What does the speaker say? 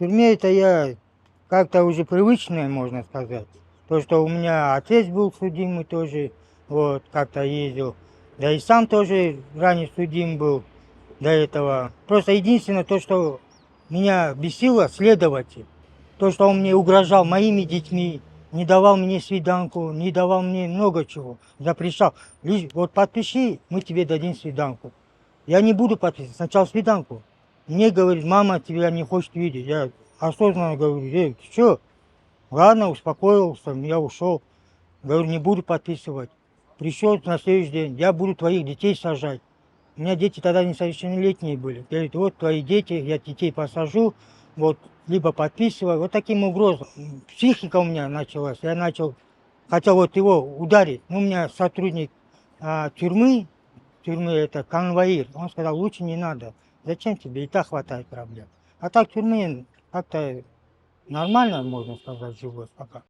тюрьме это я как-то уже привычное, можно сказать. То, что у меня отец был судимый тоже, вот, как-то ездил. Да и сам тоже ранее судим был до этого. Просто единственное то, что меня бесило, следователь. То, что он мне угрожал моими детьми, не давал мне свиданку, не давал мне много чего, запрещал. Лишь вот подпиши, мы тебе дадим свиданку. Я не буду подписывать, сначала свиданку. Мне говорит, мама тебя не хочет видеть. Я осознанно говорю, ты что? Ладно, успокоился, я ушел. Говорю, не буду подписывать. Пришел на следующий день, я буду твоих детей сажать. У меня дети тогда несовершеннолетние были. Говорит, вот твои дети, я детей посажу, вот, либо подписывай. Вот таким угрозам. Психика у меня началась. Я хотел вот его ударить. Но у меня сотрудник тюрьмы это конвоир. Он сказал, лучше не надо. Зачем тебе? И так хватает проблем. А так в тюрьме как-то нормально, можно сказать, живет пока.